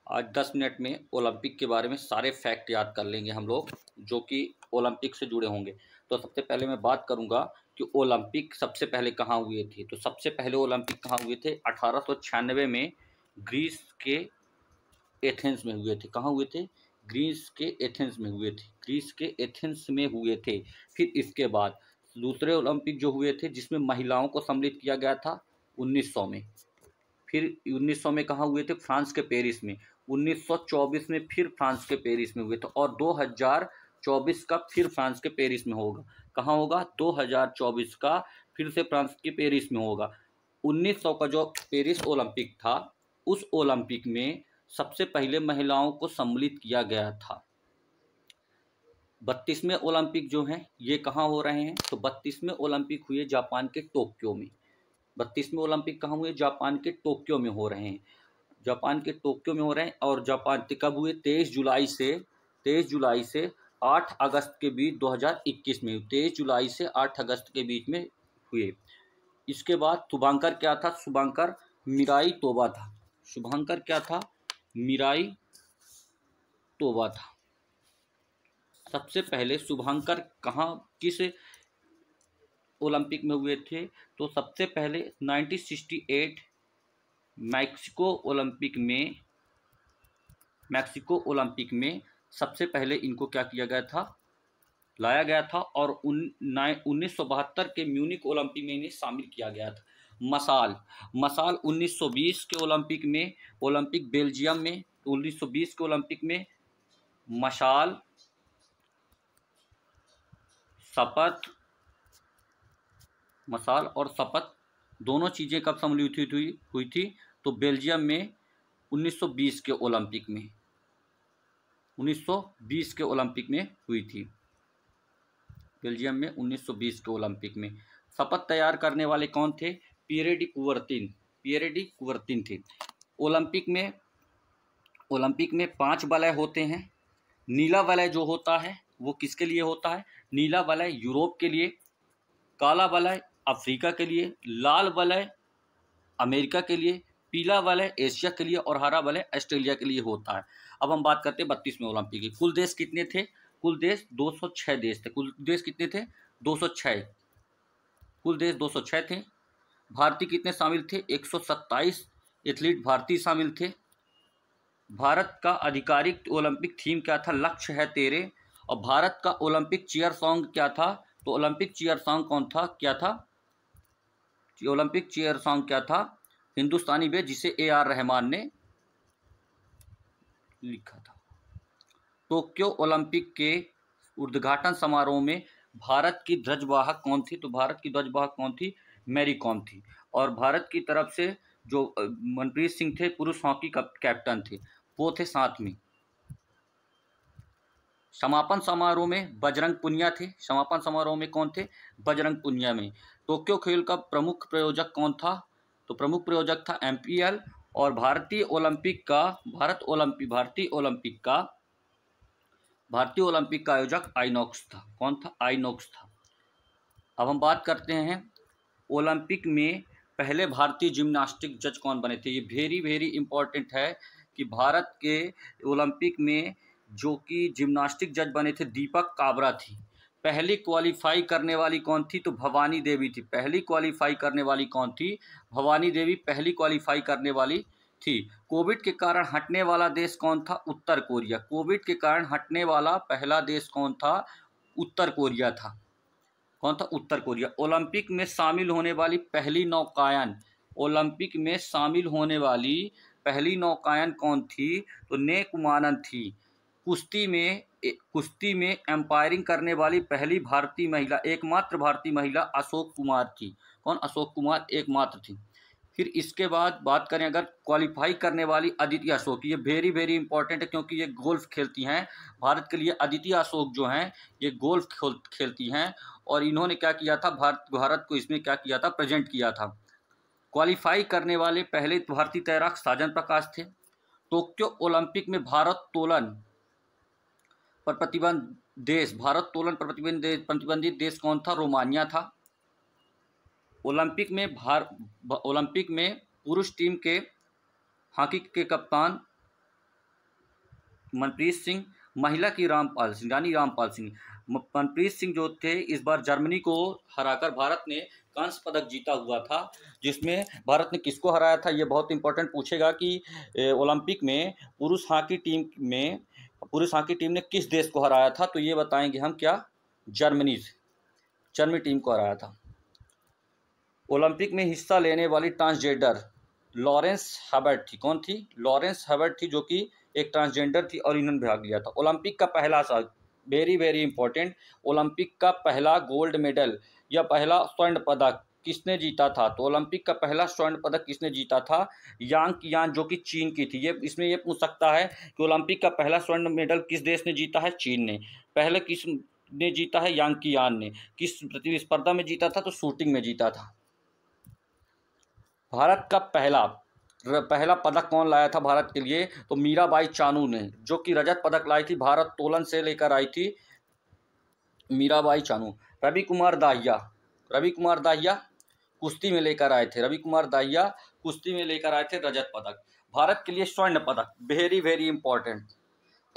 आज 10 मिनट में ओलंपिक के बारे में सारे फैक्ट याद कर लेंगे हम लोग, जो कि ओलंपिक से जुड़े होंगे। तो सबसे पहले मैं बात करूंगा कि ओलंपिक सबसे पहले कहाँ हुए थे। तो सबसे पहले ओलंपिक कहाँ हुए थे? 1896 में ग्रीस के एथेंस में हुए थे। कहाँ हुए थे? ग्रीस के एथेंस में हुए थे। ग्रीस के एथेंस में हुए थे। फिर इसके बाद दूसरे ओलंपिक जो हुए थे जिसमें महिलाओं को सम्मिलित किया गया था, 1900 में। फिर 1900 में कहाँ हुए थे? फ्रांस के पेरिस में। 1924 में फिर फ्रांस के पेरिस में हुए थे। और 2024 का फिर फ्रांस के पेरिस में होगा। कहाँ होगा? 2024 का फिर से फ्रांस के पेरिस में होगा। 1900 का जो पेरिस ओलंपिक था, उस ओलंपिक में सबसे पहले महिलाओं को सम्मिलित किया गया था। 32वें ओलंपिक जो हैं ये कहाँ हो रहे हैं? तो 32वें ओलंपिक हुए जापान के टोक्यो में। 32वें ओलंपिक कहाँ हुए? जापान के टोक्यो में हो रहे हैं। जापान के टोक्यो में हो रहे हैं। और जापान कब हुए? 23 जुलाई से 8 अगस्त के बीच 2021 में। 23 जुलाई से 8 अगस्त के बीच में हुए। इसके बाद शुभंकर क्या था? शुभंकर मिराई तोबा था। शुभंकर क्या था? मिराई तोबा था। सबसे पहले शुभंकर कहाँ किस ओलंपिक में हुए थे? तो सबसे पहले 1968 मैक्सिको ओलंपिक में सबसे पहले इनको क्या किया गया था? लाया गया था। और 1972 के म्यूनिक ओलंपिक में इन्हें शामिल किया गया था। मशाल 1920 के ओलंपिक बेल्जियम में। 1920 के ओलंपिक में मशाल, और शपथ दोनों चीज़ें कब सम्मिलित हुई थी? तो बेल्जियम में 1920 के ओलंपिक में। 1920 के ओलंपिक में हुई थी। बेल्जियम में 1920 के ओलंपिक में। शपथ तैयार करने वाले कौन थे? पियरे डी कुबर्तिन थे। ओलंपिक में 5 वलय होते हैं। नीला वलय जो होता है वो किसके लिए होता है? नीला वलय यूरोप के लिए, काला वलय अफ्रीका के लिए, लाल वलय अमेरिका के लिए, पीला वलय एशिया के लिए और हरा वलय ऑस्ट्रेलिया के लिए होता है। अब हम बात करते हैं 32वें ओलंपिक की। कुल देश कितने थे? कुल देश 206 देश थे। कुल देश कितने थे? 206। कुल देश 206 थे। भारतीय कितने शामिल थे? 127 एथलीट भारतीय शामिल थे। भारत का आधिकारिक ओलंपिक थीम क्या था? लक्ष्य है तेरे। और भारत का ओलंपिक चीयर सॉन्ग क्या था? तो ओलंपिक चीयर सॉन्ग कौन था? क्या था? ओलंपिक चीयर सॉन्ग क्या था? हिंदुस्तानी वे, जिसे AR रहमान ने लिखा था। टोक्यो ओलंपिक के उद्घाटन समारोह में भारत की ध्वजवाहक कौन थी? तो भारत की ध्वजवाहक कौन थी? मैरी कॉम थी। और भारत की तरफ से जो मनप्रीत सिंह थे, पुरुष हॉकी का कैप्टन थे, वो थे साथ में। समापन समारोह में बजरंग पुनिया थे। समापन समारोह में कौन थे? बजरंग पुनिया में। टोक्यो खेल का प्रमुख प्रायोजक कौन था? तो प्रमुख प्रायोजक था MPL। और भारतीय ओलंपिक का आयोजक आइनॉक्स था। कौन था? आइनॉक्स था। अब हम बात करते हैं ओलंपिक में पहले भारतीय जिम्नास्टिक जज कौन बने थे। ये वेरी वेरी इंपॉर्टेंट है कि भारत के ओलंपिक में जो कि जिम्नास्टिक जज बने थे, दीपक काबरा थी। पहली क्वालिफाई करने वाली कौन थी? तो भवानी देवी थी। पहली क्वालिफाई करने वाली कौन थी? भवानी देवी पहली क्वालिफाई करने वाली थी। कोविड के कारण हटने वाला देश कौन था? उत्तर कोरिया। कोविड के कारण हटने वाला पहला देश कौन था? उत्तर कोरिया था। कौन था? उत्तर कोरिया। ओलंपिक में शामिल होने वाली पहली नौकायन कौन थी? तो नेकुमानन थी। कुश्ती में एम्पायरिंग करने वाली पहली भारतीय महिला, एकमात्र भारतीय महिला अशोक कुमार थी। कौन? अशोक कुमार एकमात्र थी। फिर इसके बाद बात करें अगर क्वालिफाई करने वाली, अदिति अशोक। ये वेरी वेरी इंपॉर्टेंट है क्योंकि ये गोल्फ खेलती हैं भारत के लिए। अदिति अशोक जो हैं ये गोल्फ खेलती हैं। और इन्होंने क्या किया था? भारत को इसमें क्या किया था? प्रेजेंट किया था। क्वालिफाई करने वाले पहले भारतीय तैराक साजन प्रकाश थे। टोक्यो ओलंपिक में भारोत्तोलन पर प्रतिबंधित देश कौन था? रोमानिया था। ओलंपिक में पुरुष टीम के हॉकी के कप्तान मनप्रीत सिंह, महिला की रामपाल सिंह, रानी रामपाल सिंह। मनप्रीत सिंह जो थे, इस बार जर्मनी को हराकर भारत ने कांस्य पदक जीता हुआ था, जिसमें भारत ने किसको हराया था, ये बहुत इंपॉर्टेंट पूछेगा कि ओलंपिक में पुरुष हॉकी टीम ने किस देश को हराया था, तो ये बताएंगे हम क्या, जर्मनी टीम को हराया था। ओलंपिक में हिस्सा लेने वाली ट्रांसजेंडर लॉरेंस हबर्ट थी। कौन थी? लॉरेंस हबर्ट थी, जो कि एक ट्रांसजेंडर थी और इन्होंने भाग लिया था। ओलंपिक का पहला साल, वेरी वेरी इंपॉर्टेंट, ओलंपिक का पहला गोल्ड मेडल या पहला स्वर्ण पदक किसने जीता था? तो ओलंपिक का पहला स्वर्ण पदक किसने जीता था? यांग कियान, जो कि चीन की थी। ये इसमें ये पूछ सकता है कि ओलंपिक का पहला स्वर्ण मेडल किस देश ने जीता है? चीन ने। पहले किस ने जीता है? यांग कियान ने। किस प्रतिस्पर्धा में जीता था? तो शूटिंग में जीता था। भारत का पहला पदक कौन लाया था भारत के लिए? तो मीराबाई चानू ने, जो कि रजत पदक लाई थी, भारत तोलन से लेकर आई थी मीराबाई चानू। रवि कुमार दाहिया कुश्ती में लेकर आए थे। कुश्ती में लेकर आए थे रजत पदक। भारत के लिए स्वर्ण पदक, वेरी वेरी इंपॉर्टेंट।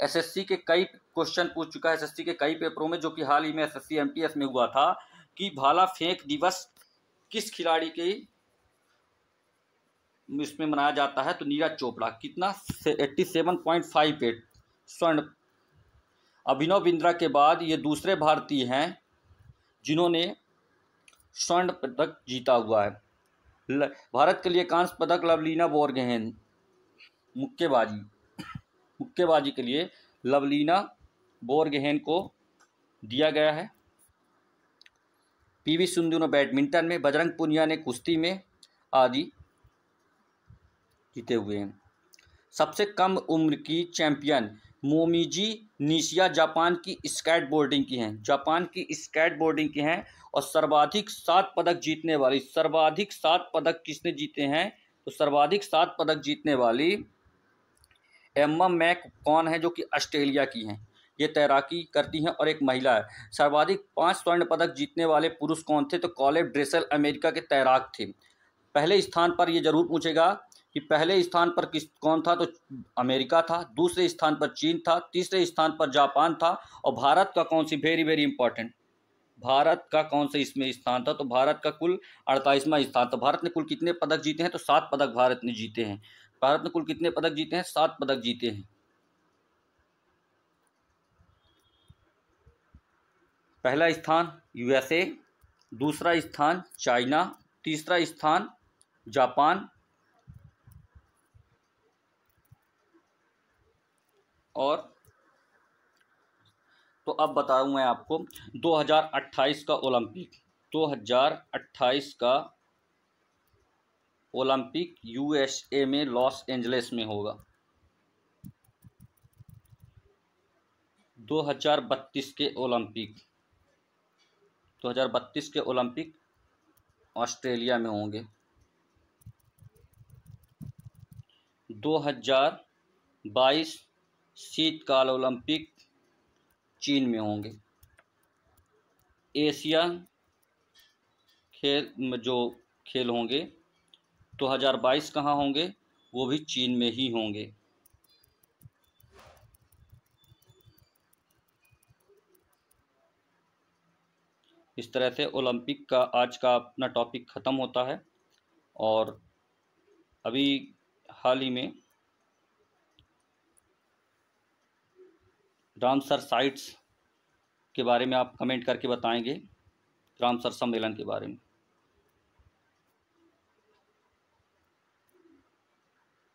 एसएससी के कई क्वेश्चन पूछ चुका है, एसएससी के कई पेपरों में, जो कि हाल ही में एसएससी एमटीएस में हुआ था, कि भाला फेंक दिवस किस खिलाड़ी के इसमें मनाया जाता है? तो नीरज चोपड़ा। कितना? 87.58 स्वर्ण। अभिनव बिंद्रा के बाद ये दूसरे भारतीय हैं जिन्होंने स्वर्ण पदक जीता हुआ है। भारत के लिए कांस्य पदक लवलीना बोरगोहेन, मुक्केबाजी के लिए लवलीना बोरगोहेन को दिया गया है। पीवी सिंधु ने बैडमिंटन में, बजरंग पुनिया ने कुश्ती में आदि जीते हुए हैं। सबसे कम उम्र की चैंपियन मोमिजी निशिया जापान की स्केटबोर्डिंग की हैं और सर्वाधिक 7 पदक किसने जीते हैं? तो सर्वाधिक 7 पदक जीतने वाली एम्मा मैक कौन है, जो कि ऑस्ट्रेलिया की हैं। ये तैराकी करती हैं और एक महिला है। सर्वाधिक 5 स्वर्ण पदक जीतने वाले पुरुष कौन थे? तो कॉलेब ड्रेसेल अमेरिका के तैराक थे। पहले स्थान पर ये जरूर पूछेगा कि पहले स्थान पर कौन था? तो अमेरिका था। दूसरे स्थान पर चीन था। तीसरे स्थान पर जापान था। और भारत का कौन सी, वेरी वेरी इंपॉर्टेंट, भारत का कौन सा इसमें स्थान था? तो भारत का कुल 48वां स्थान था। भारत ने कुल कितने पदक जीते हैं? तो 7 पदक भारत ने जीते हैं। भारत ने कुल कितने पदक जीते हैं? 7 पदक जीते हैं। पहला स्थान यूएसए, दूसरा स्थान चाइना, तीसरा स्थान जापान और तो अब बताऊं मैं आपको 2028 का ओलंपिक यूएसए में लॉस एंजलिस में होगा। 2032 के ओलंपिक ऑस्ट्रेलिया में होंगे। 2022 शीतकाल ओलंपिक चीन में होंगे। एशियन खेल होंगे 2022 कहाँ होंगे? वो भी चीन में ही होंगे। इस तरह से ओलंपिक का आज का अपना टॉपिक ख़त्म होता है। और अभी हाल ही में रामसर साइट्स के बारे में आप कमेंट करके बताएंगे, रामसर सम्मेलन के बारे में।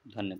धन्यवाद।